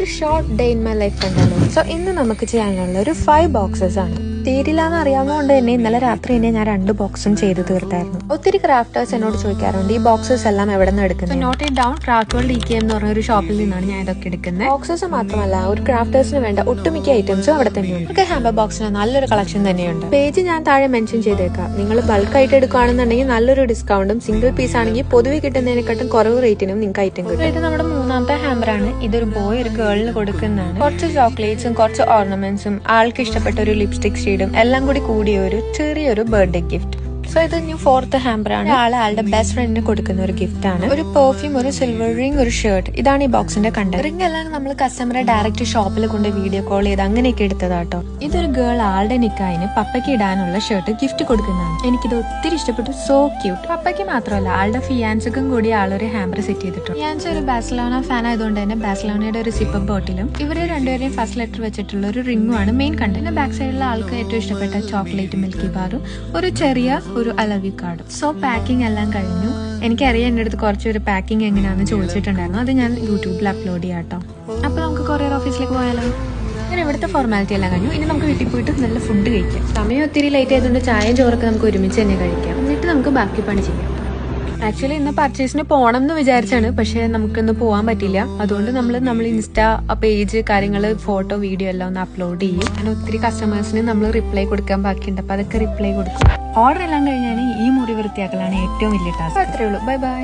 ഒരു short day in my life കണ്ടല്ലോ. So ഇന്ന് നമുക്ക് ചെയ്യാനുള്ള ഒരു 5 ബോക്സസ് ആണ്. തീരില്ലാന്ന് അറിയാവുന്നതുകൊണ്ട് തന്നെ ഇന്നലെ രാത്രി തന്നെ ഞാൻ 2 ബോക്സും ചെയ്ത് തീർത്തായിരുന്നു. ഒത്തിരി ക്രാഫ്റ്റേഴ്സ് എന്നോട് ചോദിക്കാറുണ്ട് ഈ ബോക്സസ് എല്ലാം എവിടെ നിന്ന് എടുക്കുന്നത്. Note it down craft world DKM എന്ന് പറഞ്ഞ ഒരു ഷോപ്പിൽ നിന്നാണ് ഞാൻ ഇതൊക്കെ എടുക്കുന്നത്. ബോക്സസ് മാത്രമല്ല ഒരു ക്രാഫ്റ്റേഴ്സിന് വേണ്ട ഒട്ടുമിക്ക ഐറ്റംസും അവിടെ തന്നെയുണ്ട്. ഒക്കെ ഹാമ്പർ ബോക്സിന് നല്ലൊരു കളക്ഷൻ തന്നെയുണ്ട്. പേജ് ഞാൻ താഴെ മെൻഷൻ ചെയ്തേക്കാം. നിങ്ങൾ ബൾക്കായിട്ട് എടുക്കുകയാണെന്നുണ്ടെങ്കിൽ നല്ലൊരു ഡിസ്കൗണ്ടും സിംഗിൾ പീസ് ആണെങ്കിൽ പൊതുവെ കിട്ടുന്നതിനെക്കാട്ടും കുറവ് റേറ്റിനും നിങ്ങൾക്ക് ഐറ്റം കിട്ടും. ഇത് നമ്മുടെ 3ാമത്തെ ഹാമ്പറാണ്. ഇതൊരു ബോയ് ഒരു ഗേളിന് കൊടുക്കുന്നതാണ്. കുറച്ച് ചോക്ലേറ്റ്സും കുറച്ച് ഓർണമെന്റ്സും ആൾക്ക് ഇഷ്ടപ്പെട്ട ഒരു ലിപ്സ്റ്റിക് ഷെയ്ഡും എല്ലാം കൂടി കൂടിയ ഒരു ചെറിയൊരു ബർത്ത്ഡേ ഗിഫ്റ്റ്. സോ ഇത് 4th ഹാമ്പറാണ്. ആളുടെ ബെസ്റ്റ് ഫ്രണ്ടിന് കൊടുക്കുന്ന ഒരു ഗിഫ്റ്റ് ആണ്. ഒരു പെർഫ്യൂം, ഒരു സിൽവർ റിംഗ്, ഒരു ഷർട്ട്. ഇതാണ് ഈ ബോക്സിന്റെ കണ്ടന്റ്. റിംഗ് എല്ലാം നമ്മൾ കസ്റ്റമറെ ഡയറക്റ്റ് ഷോപ്പിൽ കൊണ്ട് വീഡിയോ കോൾ ചെയ്ത് അങ്ങനെയൊക്കെ എടുത്തതാട്ടോ. ഇതൊരു ഗേൾ ആളുടെ നിക്കായിന് പപ്പയ്ക്ക് ഇടാനുള്ള ഷർട്ട് ഗിഫ്റ്റ് കൊടുക്കുന്നതാണ്. എനിക്കിത് ഒത്തിരി ഇഷ്ടപ്പെട്ടു. So cute. പപ്പയ്ക്ക് മാത്രമല്ല ആളുടെ ഫിയാൻസുക്കും കൂടി ആളൊരു ഹാമ്പർ സെറ്റ് ചെയ്തിട്ടുണ്ട്. ഫിയാൻസ് ഒരു ബാഴ്സലോണ ഫാൻ ആയതുകൊണ്ട് തന്നെ ബാഴ്സലോണയുടെ ഒരു സിപ്പർ ബോട്ടിലും ഇവരെ രണ്ടുപേരെയും ഫസ്റ്റ് ലെറ്റർ വെച്ചിട്ടുള്ള ഒരു റിംഗും ആണ് മെയിൻ കണ്ടന്റ്. ബാക്ക് സൈഡിലെ ആൾക്ക് ഏറ്റവും ഇഷ്ടപ്പെട്ട ചോക്ലേറ്റ് മിൽക്കി ബാറും ഒരു ചെറിയ ഒരു ഐ ലവ് യു കാർഡും. സോ പാക്കിംഗ് എല്ലാം കഴിഞ്ഞു. എനിക്കറിയാം എൻ്റെ അടുത്ത് കുറച്ചൊരു പാക്കിംഗ് എങ്ങനെയാണെന്ന് ചോദിച്ചിട്ടുണ്ടായിരുന്നു. അത് ഞാൻ യൂട്യൂബിൽ അപ്ലോഡ് ചെയ്യാം കേട്ടോ. അപ്പോൾ നമുക്ക് കൊറിയർ ഓഫീസിലേക്ക് പോയാലോ. അങ്ങനെ ഇവിടുത്തെ ഫോർമാലിറ്റി എല്ലാം കഴിഞ്ഞു. ഇനി നമുക്ക് വീട്ടിൽ പോയിട്ട് നല്ല ഫുഡ് കഴിക്കാം. സമയം ഒത്തിരി ലേറ്റ് ആയതുകൊണ്ട് ചായയും ചോറൊക്കെ നമുക്ക് ഒരുമിച്ച് തന്നെ കഴിക്കാം. എന്നിട്ട് നമുക്ക് ബാക്കി പണി ചെയ്യാം. ആക്ച്വലി ഇന്ന് പർച്ചേസിന് പോകണം എന്ന് വിചാരിച്ചാണ്, പക്ഷെ നമുക്കിന്ന് പോകാൻ പറ്റില്ല. അതുകൊണ്ട് നമ്മൾ ഇൻസ്റ്റാ പേജ് കാര്യങ്ങൾ ഫോട്ടോ വീഡിയോ എല്ലാം ഒന്ന് അപ്ലോഡ് ചെയ്യും. അങ്ങനെ ഒത്തിരി കസ്റ്റമേഴ്സിന് നമ്മൾ റിപ്ലൈ കൊടുക്കാൻ ബാക്കിയുണ്ട്. അപ്പോൾ അതൊക്കെ റിപ്ലൈ കൊടുക്കും. ഓർഡർ എല്ലാം കഴിഞ്ഞാൽ ഈ മുറി വൃത്തിയാക്കലാണ് ഏറ്റവും വലിയ ടാസ്ക്. അത്രേ ഉള്ളൂ. Bye bye.